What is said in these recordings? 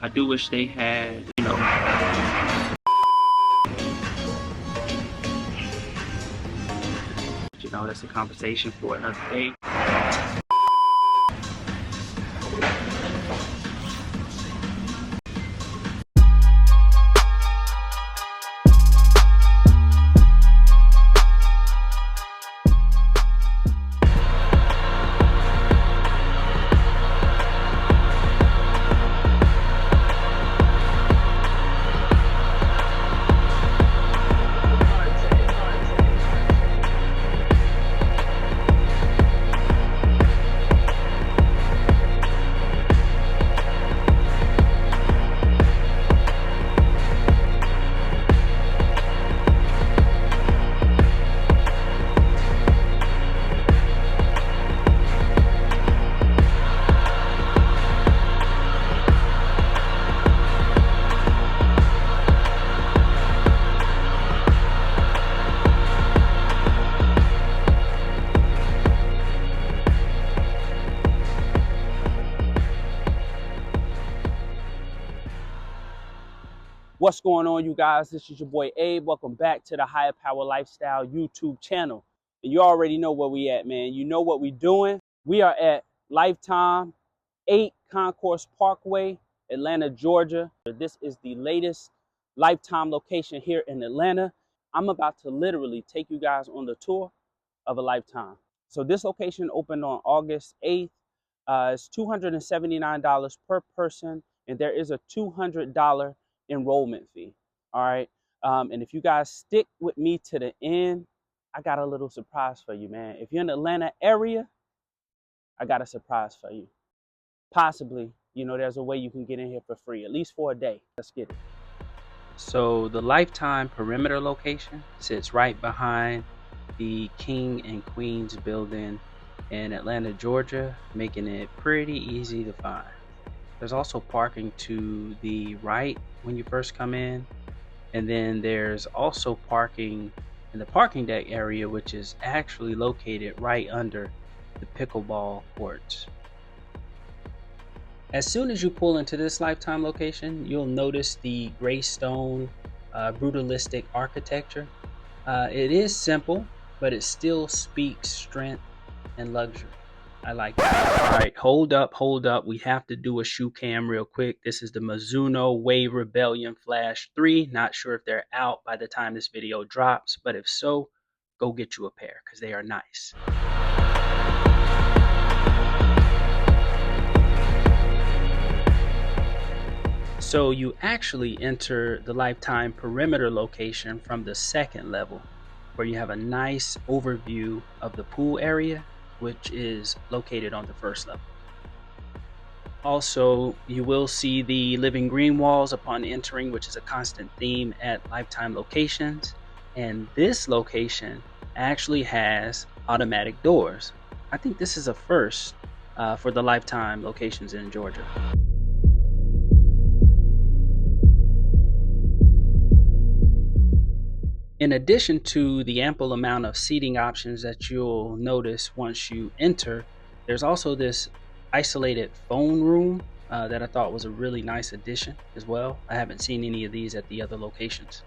I do wish they had, that's a conversation for another day. What's going on, you guys? This is your boy Abe. Welcome back to the Higher Power Lifestyle YouTube channel. And you already know where we at, man. You know what we doing. We are at Lifetime 8 Concourse Parkway, Atlanta, Georgia. This is the latest Lifetime location here in Atlanta. I'm about to literally take you guys on the tour of a Lifetime. So this location opened on August 8th. It's $279 per person, and there is a $200 enrollment fee. All right. And if you guys stick with me to the end, I got a little surprise for you, man. If you're in the Atlanta area, I got a surprise for you. Possibly, there's a way you can get in here for free, at least for a day. Let's get it. So the Lifetime perimeter location sits right behind the King and Queens building in Atlanta, Georgia, making it pretty easy to find. There's also parking to the right when you first come in, and then there's also parking in the parking deck area, which is actually located right under the pickleball courts. As soon as you pull into this Lifetime location, you'll notice the gray stone brutalistic architecture. It is simple, but it still speaks strength and luxury. I like that. All right, hold up. We have to do a shoe cam real quick. This is the Mizuno Wave Rebellion Flash 3. Not sure if they're out by the time this video drops, but if so, go get you a pair because they are nice. So you actually enter the Lifetime perimeter location from the second level, where you have a nice overview of the pool area, which is located on the first level. Also, you will see the living green walls upon entering, which is a constant theme at Lifetime locations. And this location actually has automatic doors. I think this is a first for the Lifetime locations in Georgia. In addition to the ample amount of seating options that you'll notice once you enter, there's also this isolated phone room that I thought was a really nice addition as well. I haven't seen any of these at the other locations.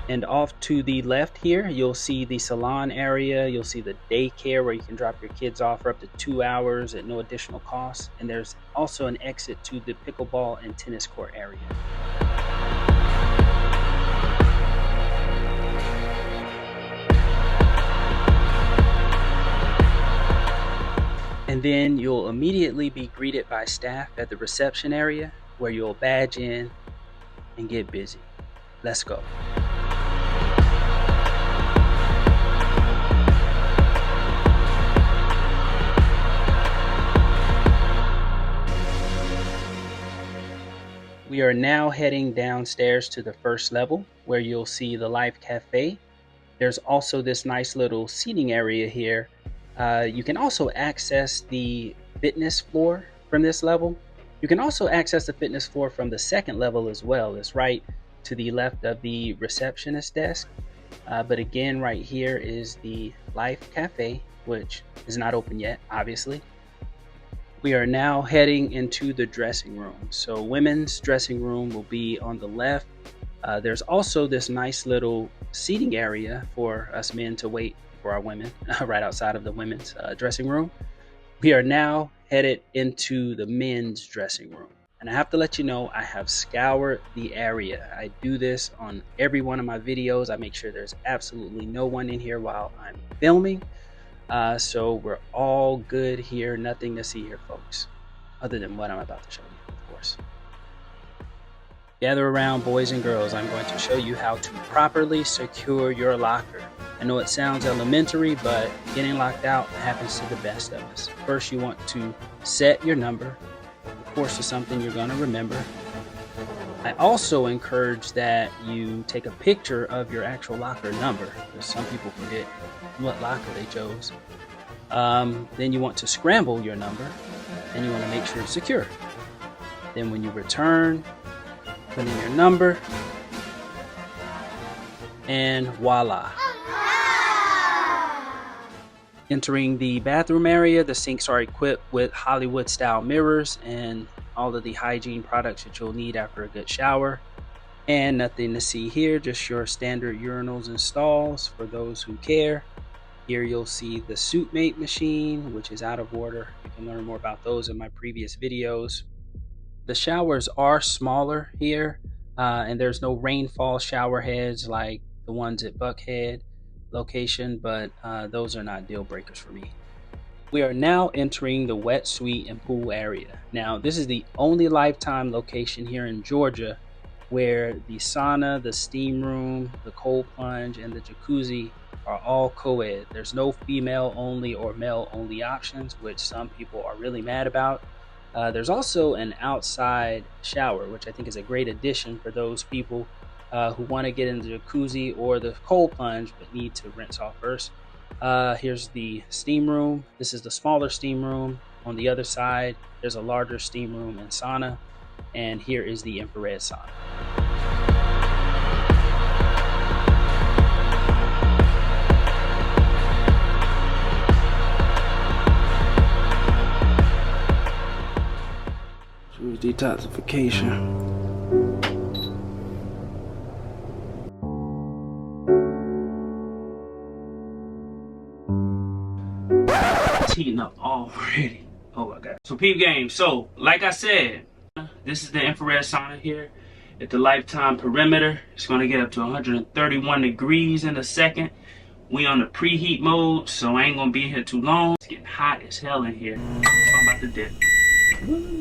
And off to the left here, you'll see the salon area. You'll see the daycare where you can drop your kids off for up to 2 hours at no additional cost. And there's also an exit to the pickleball and tennis court area. And then you'll immediately be greeted by staff at the reception area, where you'll badge in and get busy. Let's go. We are now heading downstairs to the first level, where you'll see the Life Cafe. There's also this nice little seating area here. You can also access the fitness floor from this level. You can also access the fitness floor from the second level as well. It's right to the left of the receptionist desk. But again, right here is the Life Cafe, which is not open yet, obviously. We are now heading into the dressing room. So women's dressing room will be on the left. There's also this nice little seating area for us men to wait for our women right outside of the women's dressing room. We are now headed into the men's dressing room. And I have to let you know, I have scoured the area. I do this on every one of my videos. I make sure there's absolutely no one in here while I'm filming. So we're all good here. Nothing to see here, folks, other than what I'm about to show you, of course. Gather around, boys and girls. I'm going to show you how to properly secure your locker. I know it sounds elementary, but getting locked out happens to the best of us. First, you want to set your number. Of course, it's something you're going to remember. I also encourage that you take a picture of your actual locker number, because some people forget what locker they chose. Then you want to scramble your number, and you want to make sure it's secure. Then when you return, put in your number, and voila. Entering the bathroom area, the sinks are equipped with Hollywood style mirrors and all of the hygiene products that you'll need after a good shower. And nothing to see here, just your standard urinals and stalls for those who care. Here you'll see the SuitMate machine, which is out of order. You can learn more about those in my previous videos. The showers are smaller here, and there's no rainfall shower heads like the ones at Buckhead location, but those are not deal breakers for me. We are now entering the wet suite and pool area. Now, this is the only Lifetime location here in Georgia where the sauna, the steam room, the cold plunge, and the jacuzzi are all co-ed. There's no female only or male only options, which some people are really mad about. There's also an outside shower, which I think is a great addition for those people who want to get in the jacuzzi or the cold plunge but need to rinse off first. Here's the steam room. This is the smaller steam room. On the other side, there's a larger steam room and sauna. And here is the infrared sauna. Choose detoxification. Heating up already. Oh my god. So peep game. So like I said, this is the infrared sauna here at the Lifetime perimeter. It's going to get up to 131 degrees in a second. We on the preheat mode, so I ain't going to be here too long. It's getting hot as hell in here. So I'm about to dip. Woo.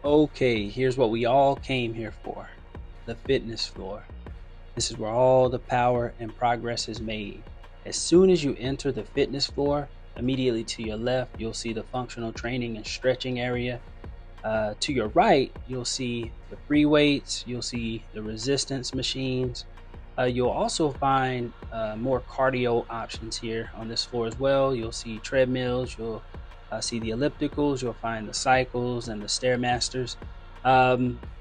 Okay, here's what we all came here for. The fitness floor. This is where all the power and progress is made. As soon as you enter the fitness floor, immediately to your left, you'll see the functional training and stretching area. To your right, you'll see the free weights, you'll see the resistance machines. You'll also find more cardio options here on this floor as well. You'll see treadmills, you'll see the ellipticals, you'll find the cycles and the Stairmasters.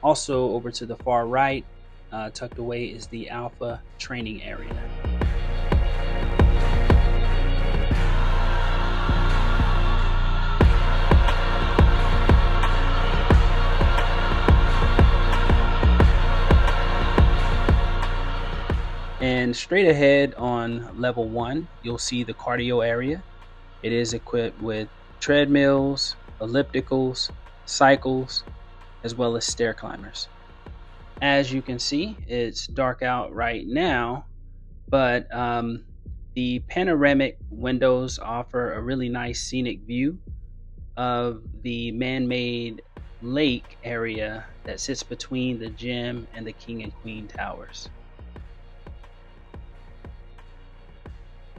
Also over to the far right, tucked away, is the Alpha training area. And straight ahead on level 1, you'll see the cardio area. It is equipped with treadmills, ellipticals, cycles, as well as stair climbers. As you can see, it's dark out right now, but the panoramic windows offer a really nice scenic view of the man-made lake area that sits between the gym and the King and Queen towers.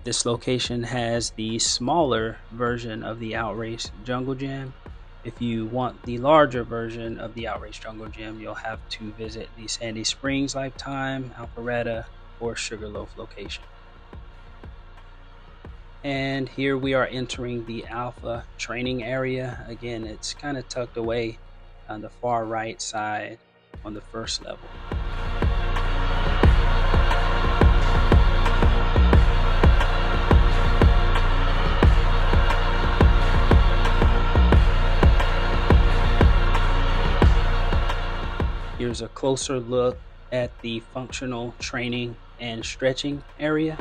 This location has the smaller version of the Outrace Jungle Gym. If you want the larger version of the Outrace Jungle Gym, you'll have to visit the Sandy Springs Lifetime, Alpharetta, or Sugarloaf location. And here we are entering the alpha training area. Again, it's kind of tucked away on the far right side on the first level. Here's a closer look at the functional training and stretching area.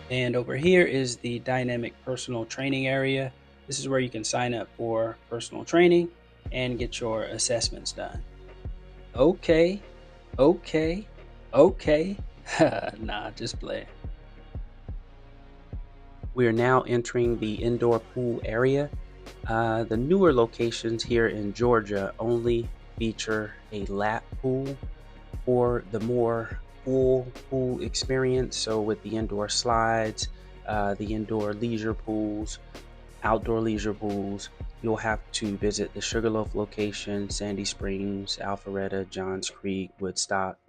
And over here is the dynamic personal training area. This is where you can sign up for personal training and get your assessments done. Okay. Nah, just play. We are now entering the indoor pool area. The newer locations here in Georgia only feature a lap pool or the more full pool experience. So with the indoor slides, the indoor leisure pools, outdoor leisure pools, you'll have to visit the Sugarloaf location, Sandy Springs, Alpharetta, Johns Creek, Woodstock.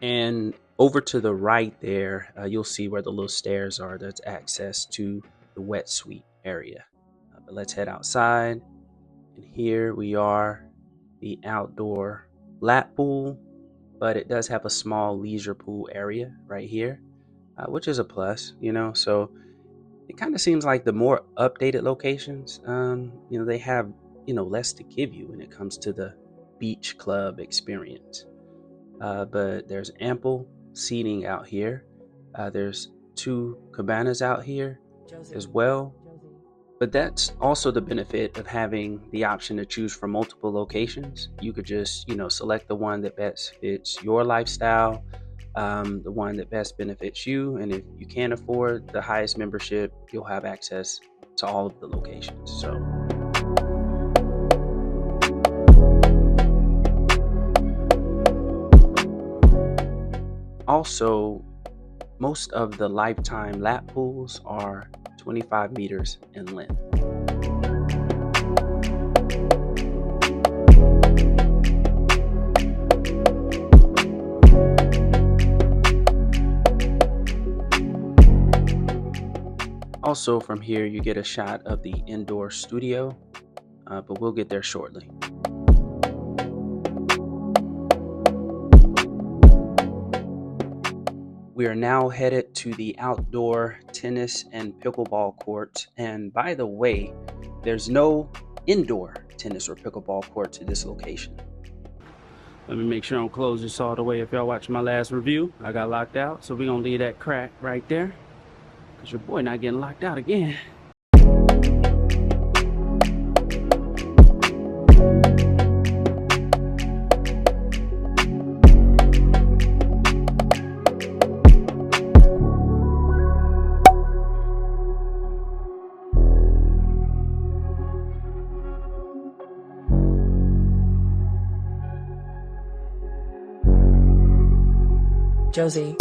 And over to the right there, you'll see where the little stairs are. That's access to the wet suite area. But let's head outside. And here we are, the outdoor lap pool, but it does have a small leisure pool area right here, which is a plus, so it kind of seems like the more updated locations, they have, less to give you when it comes to the beach club experience. But there's ample seating out here. There's 2 cabanas out here as well. But that's also the benefit of having the option to choose from multiple locations. You could just, select the one that best fits your lifestyle, the one that best benefits you. And if you can't afford the highest membership, you'll have access to all of the locations. So. Also, most of the lifetime lap pools are 25 meters in length. Also from here, you get a shot of the indoor studio, but we'll get there shortly. We are now headed to the outdoor tennis and pickleball courts. And by the way, there's no indoor tennis or pickleball courts at this location. Let me make sure I don't close this all the way. If y'all watched my last review, I got locked out. So we're going to leave that crack right there, because your boy not getting locked out again. Josie.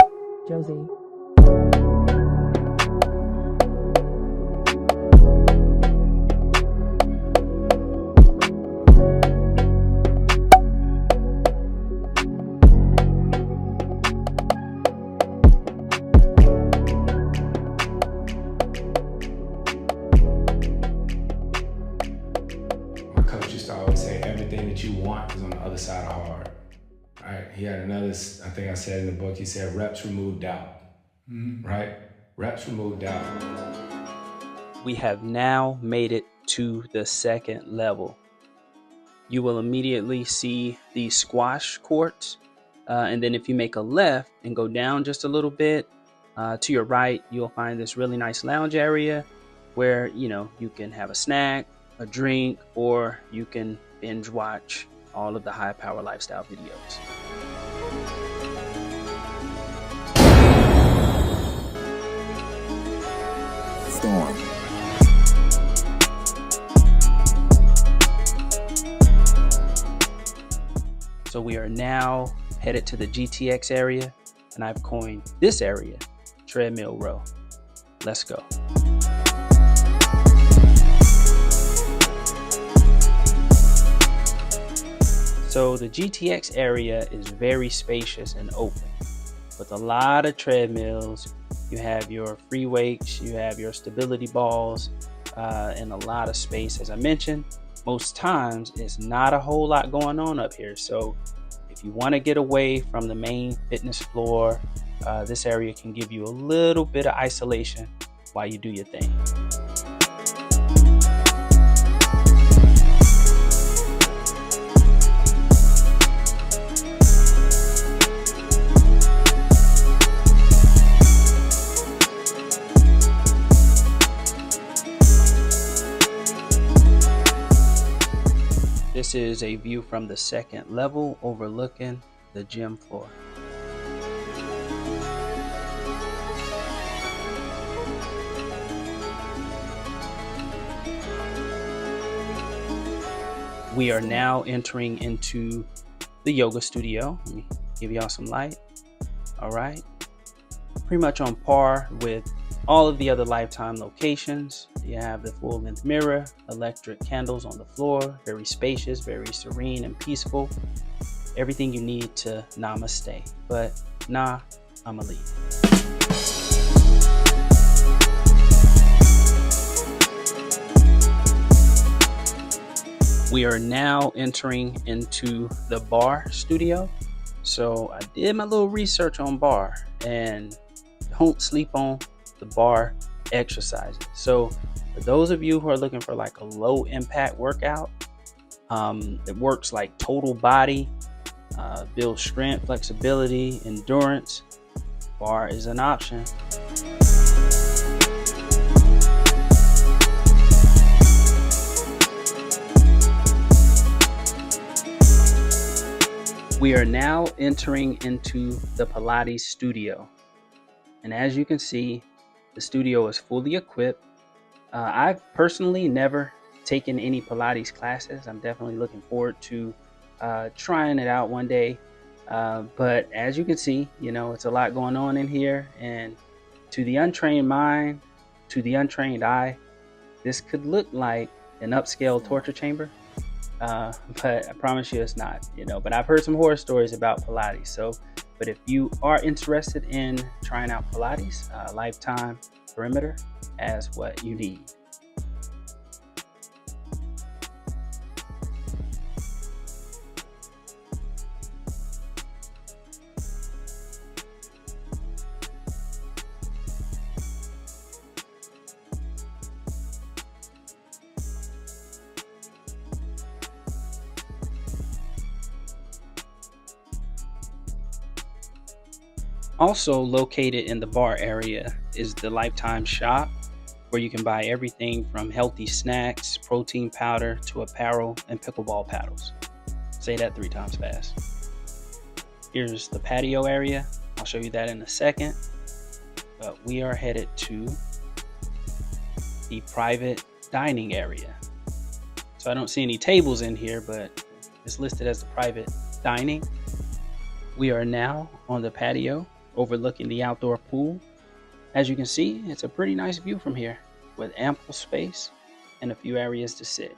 My coach used to always say, everything that you want is on the other side of hard. Right? He had another, I think I said in the book, he said, reps remove doubt. Right? Reps remove doubt. We have now made it to the second level. You will immediately see the squash courts. And then if you make a left and go down just a little bit, to your right, you'll find this really nice lounge area where, you can have a snack, a drink, or you can binge watch all of the high power lifestyle videos. Storm. So we are now headed to the GTX area, and I've coined this area treadmill row. Let's go. So the GTX area is very spacious and open with a lot of treadmills. You have your free weights, you have your stability balls, and a lot of space. As I mentioned, most times it's not a whole lot going on up here. So if you want to get away from the main fitness floor, this area can give you a little bit of isolation while you do your thing. This is a view from the second level overlooking the gym floor. We are now entering into the yoga studio. Let me give y'all some light. All right. Pretty much on par with all of the other Lifetime locations. You have the full length mirror, electric candles on the floor, very spacious, very serene and peaceful. Everything you need to namaste. But nah, I'ma leave. We are now entering into the bar studio. So I did my little research on bar, and don't sleep on the bar exercises. So for those of you who are looking for like a low impact workout, it works like total body, builds strength, flexibility, endurance, bar is an option. We are now entering into the Pilates studio. And as you can see, the studio is fully equipped. I've personally never taken any Pilates classes. I'm definitely looking forward to trying it out one day. But as you can see, it's a lot going on in here. And to the untrained mind, to the untrained eye, this could look like an upscale torture chamber. But I promise you it's not, but I've heard some horror stories about Pilates. But if you are interested in trying out Pilates, Lifetime Perimeter has what you need. Also located in the bar area is the Lifetime shop, where you can buy everything from healthy snacks, protein powder, to apparel and pickleball paddles. Say that 3 times fast. Here's the patio area. I'll show you that in a second. But we are headed to the private dining area. So I don't see any tables in here, but it's listed as the private dining. We are now on the patio overlooking the outdoor pool. As you can see, it's a pretty nice view from here with ample space and a few areas to sit.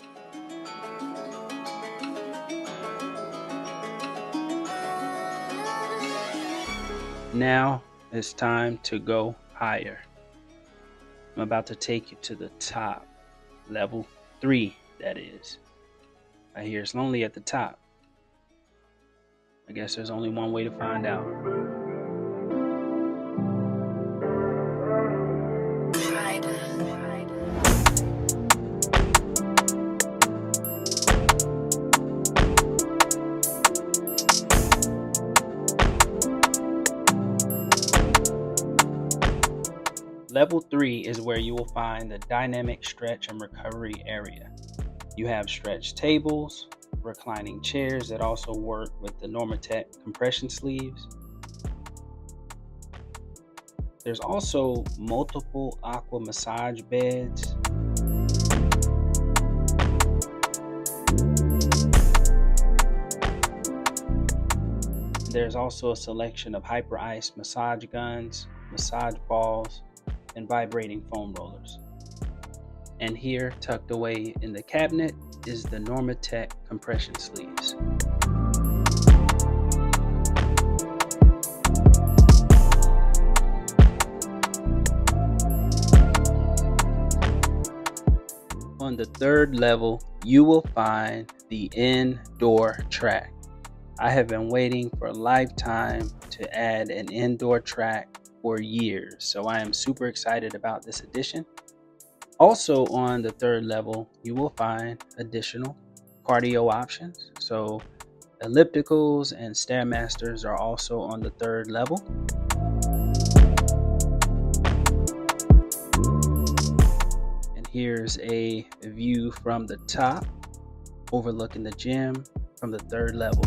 Now it's time to go higher. I'm about to take you to the top, level 3, that is. Right here, it's lonely at the top. I guess there's only one way to find out. Level 3 is where you will find the dynamic stretch and recovery area. You have stretch tables, reclining chairs that also work with the Normatec compression sleeves. There's also multiple aqua massage beds. There's also a selection of hyper ice massage guns, massage balls, and vibrating foam rollers. And here, tucked away in the cabinet, is the Normatec compression sleeves. On the third level, you will find the indoor track. I have been waiting for Lifetime to add an indoor track for years, so I am super excited about this addition. Also on the third level, you will find additional cardio options. So ellipticals and stairmasters are also on the third level. And here's a view from the top overlooking the gym from the third level.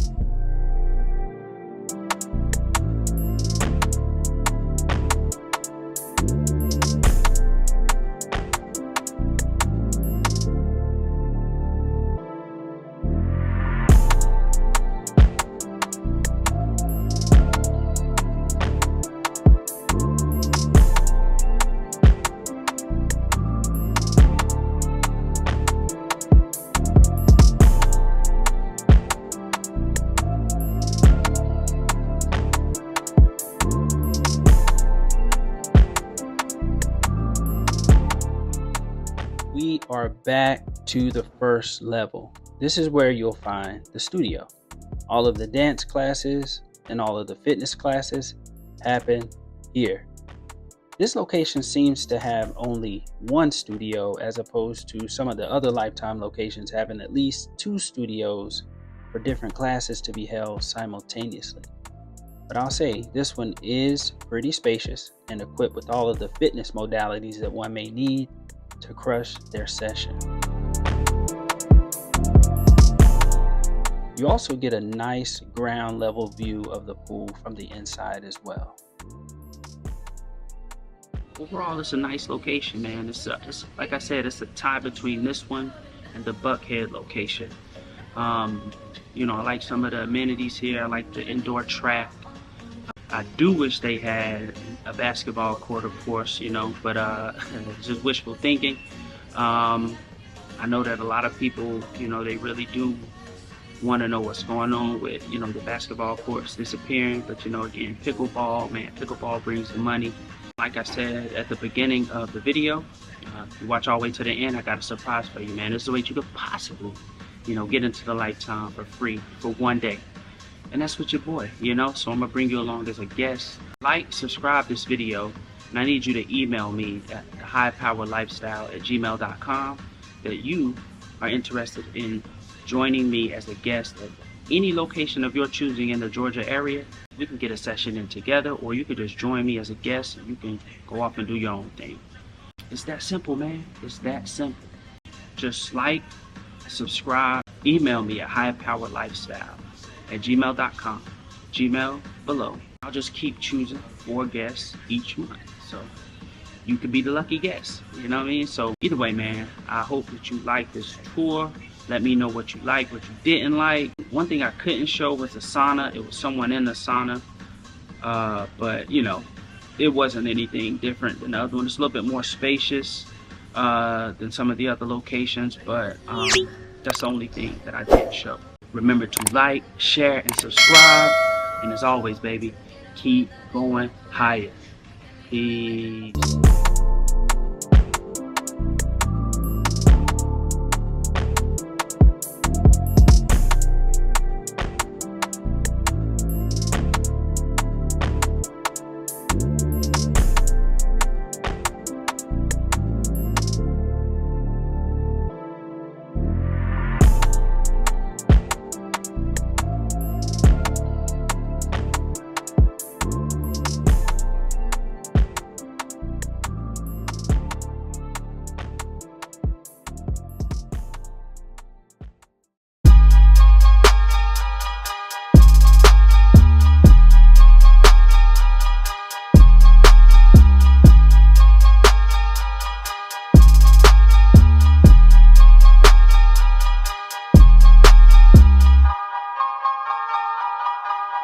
We are back to the first level. This is where you'll find the studio. All of the dance classes and all of the fitness classes happen here. This location seems to have only one studio as opposed to some of the other Lifetime locations having at least 2 studios for different classes to be held simultaneously. But I'll say this one is pretty spacious and equipped with all of the fitness modalities that one may need to crush their session. You also get a nice ground level view of the pool from the inside as well. Overall, it's a nice location, man. It's like I said, it's a tie between this one and the Buckhead location. You know, I like some of the amenities here. I like the indoor track. I do wish they had a basketball court, of course, you know, but just wishful thinking. I know that a lot of people, you know, they really do want to know what's going on with, you know, the basketball courts disappearing. But, you know, again, pickleball, man, pickleball brings the money. Like I said at the beginning of the video, if you watch all the way to the end, I got a surprise for you, man. This is the way you could possibly, you know, get into the Lifetime for free for one day. And that's with your boy, you know, so I'm gonna bring you along as a guest. Like, subscribe this video, and I need you to email me at highpowerlifestyle@gmail.com that you are interested in joining me as a guest at any location of your choosing in the Georgia area. We can get a session in together, or you could just join me as a guest and you can go off and do your own thing. It's that simple, man. It's that simple. Just like, subscribe, email me at highpowerlifestyle@gmail.com. Gmail below. I'll just keep choosing 4 guests each month. So you could be the lucky guest. You know what I mean? So either way, man, I hope that you like this tour. Let me know what you like, what you didn't like. One thing I couldn't show was the sauna. It was someone in the sauna. But, you know, it wasn't anything different than the other one. It's a little bit more spacious than some of the other locations. But that's the only thing that I didn't show. Remember to like, share, and subscribe. And as always, baby, keep going higher. Peace.